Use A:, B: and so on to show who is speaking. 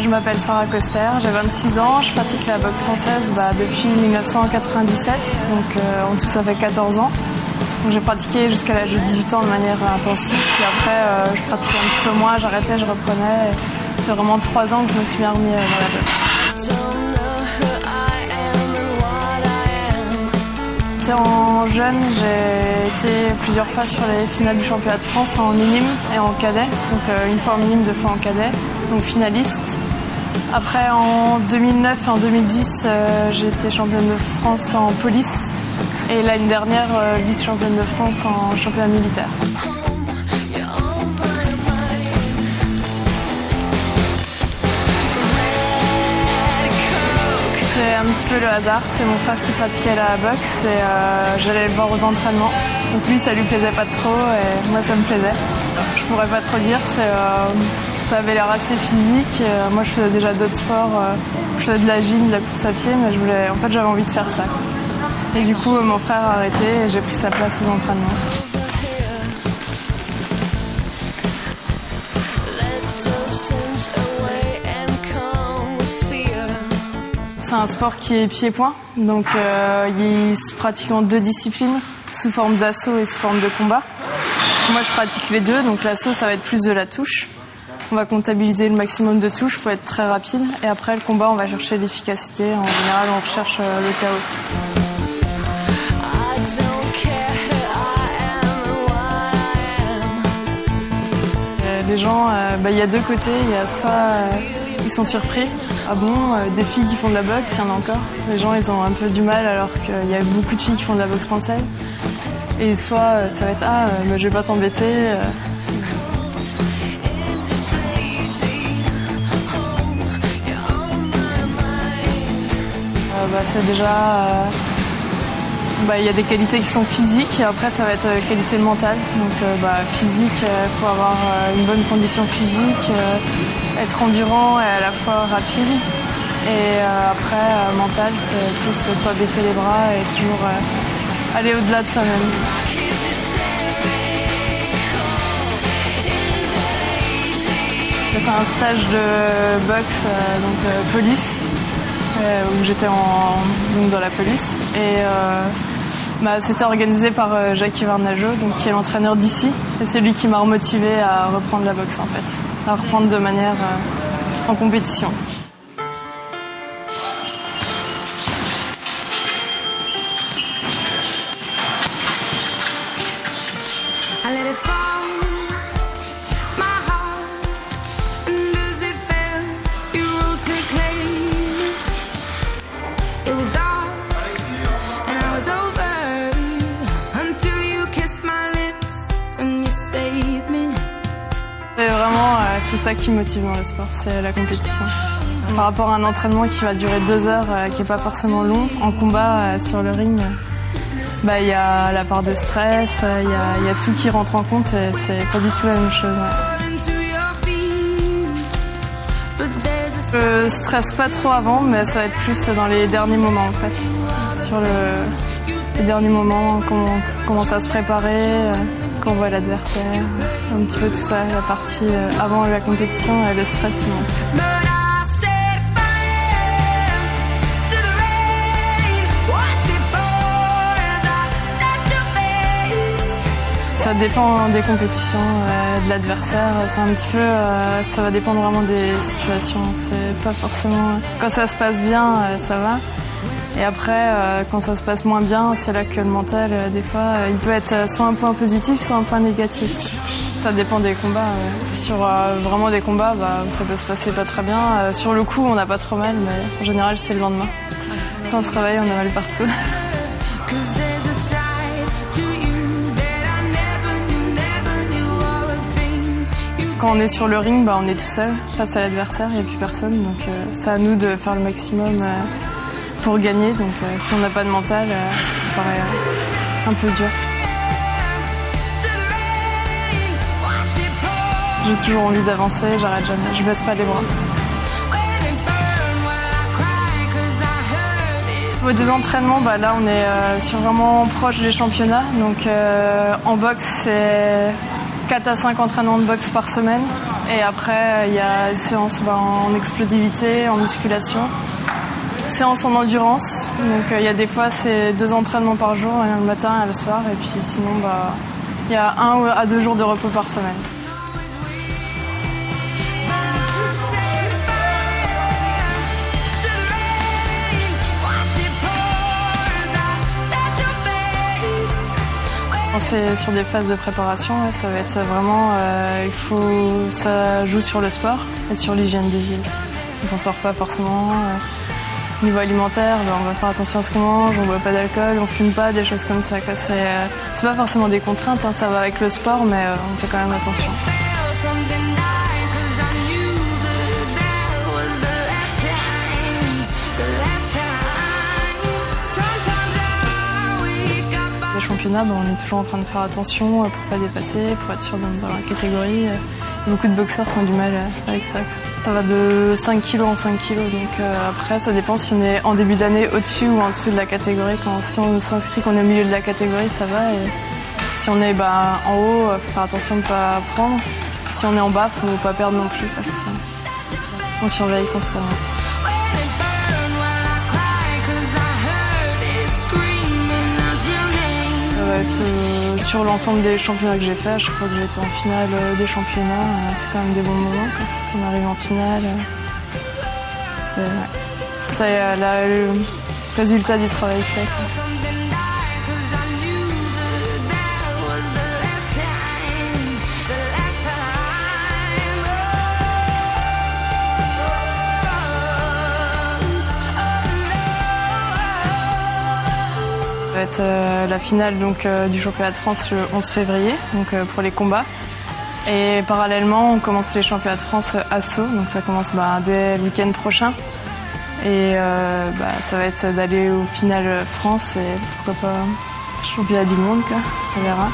A: je m'appelle Sarah Coster, j'ai 26 ans, je pratique la boxe française depuis 1997, donc en tout ça fait 14 ans. Donc j'ai pratiqué jusqu'à l'âge de 18 ans de manière intensive, puis après je pratiquais un petit peu moins, j'arrêtais, je reprenais. C'est vraiment 3 ans que je me suis bien remis dans la boxe. En jeune, j'ai été plusieurs fois sur les finales du championnat de France en minime et en cadet. Donc une fois en minime, 2 fois en cadet, donc finaliste. Après en 2009 et en 2010, j'ai été championne de France en police et l'année dernière, vice-championne de France en championnat militaire. C'est un petit peu le hasard, c'est mon frère qui pratiquait la boxe et j'allais le voir aux entraînements. Donc lui ça lui plaisait pas trop et moi ça me plaisait. Je pourrais pas trop dire, ça avait l'air assez physique. Moi je faisais déjà d'autres sports, je faisais de la gym, de la course à pied, mais j'avais envie de faire ça. Et du coup mon frère a arrêté et j'ai pris sa place aux entraînements. C'est un sport qui est pied-point, donc il se pratique en 2 disciplines, sous forme d'assaut et sous forme de combat. Moi je pratique les 2, donc l'assaut ça va être plus de la touche. On va comptabiliser le maximum de touches, il faut être très rapide. Et après le combat on va chercher l'efficacité, en général on recherche le KO. Les gens, il y a 2 côtés, il y a soit ils sont surpris, ah bon, des filles qui font de la boxe, il y en a encore. Les gens ils ont un peu du mal alors qu'il y a beaucoup de filles qui font de la boxe française. Et soit ça va être je vais pas t'embêter. C'est déjà il y a des qualités qui sont physiques et après ça va être qualité mentale. Donc physique, il faut avoir une bonne condition physique, être endurant et à la fois rapide. Et après mental, c'est plus pas baisser les bras et toujours aller au-delà de soi-même. J'ai fait un stage de boxe, police, où j'étais dans la police. Et c'était organisé par Jacques Varnageau, qui est l'entraîneur d'ici. Et c'est lui qui m'a remotivé à reprendre la boxe en fait, à reprendre de manière en compétition. C'est ça qui me motive dans le sport, c'est la compétition. Par rapport à un entraînement qui va durer 2 heures, qui n'est pas forcément long, en combat sur le ring, il y a la part de stress, il y a tout qui rentre en compte et c'est pas du tout la même chose. Je stresse pas trop avant, mais ça va être plus dans les derniers moments en fait. Sur les derniers moments, quand on commence à se préparer, quand on voit l'adversaire, un petit peu tout ça, la partie avant la compétition, le stress immense. Ça dépend des compétitions, de l'adversaire. C'est un petit peu, ça va dépendre vraiment des situations. C'est pas forcément. Quand ça se passe bien, ça va. Et après, quand ça se passe moins bien, c'est là que le mental, des fois, il peut être soit un point positif, soit un point négatif. Ça dépend des combats. Sur vraiment des combats, ça peut se passer pas très bien. Sur le coup, on n'a pas trop mal, mais en général, c'est le lendemain. Quand on se réveille, on a mal partout. Quand on est sur le ring, on est tout seul face à l'adversaire, il n'y a plus personne. Donc c'est à nous de faire le maximum pour gagner. Donc si on n'a pas de mental, ça paraît un peu dur. J'ai toujours envie d'avancer, j'arrête jamais, je baisse pas les bras. Au niveau des entraînements, là on est vraiment proche des championnats. Donc en boxe, c'est 4 à 5 entraînements de boxe par semaine Et après, il y a séance en explosivité, en musculation, séance en endurance. Donc il y a des fois, c'est 2 entraînements par jour, le matin et le soir. Et puis sinon, il y a 1 à 2 jours de repos par semaine. C'est sur des phases de préparation, ça va être vraiment, ça joue sur le sport et sur l'hygiène de vie aussi. Donc on sort pas forcément. Au niveau alimentaire, on va faire attention à ce qu'on mange, on boit pas d'alcool, on fume pas, des choses comme ça. C'est pas forcément des contraintes, ça va avec le sport, mais on fait quand même attention. Les championnats, on est toujours en train de faire attention pour pas dépasser, pour être sûr dans la catégorie. Beaucoup de boxeurs ont du mal avec ça. Ça va de 5 kg en 5 kg, donc après ça dépend si on est en début d'année au-dessus ou en dessous de la catégorie. Si on s'inscrit qu'on est au milieu de la catégorie, ça va. Et si on est en haut, faut faire attention de ne pas prendre. Si on est en bas, faut pas perdre non plus. On surveille constamment. Sur l'ensemble des championnats que j'ai fait, à chaque fois que j'ai été en finale des championnats, c'est quand même des bons moments. On arrive en finale, c'est le résultat du travail fait. Ça va être la finale du championnat de France le 11 février pour les combats. Et parallèlement, on commence les championnats de France à Sceaux, donc ça commence dès le week-end prochain. Et ça va être d'aller au final France et pourquoi pas championnat du monde, on verra.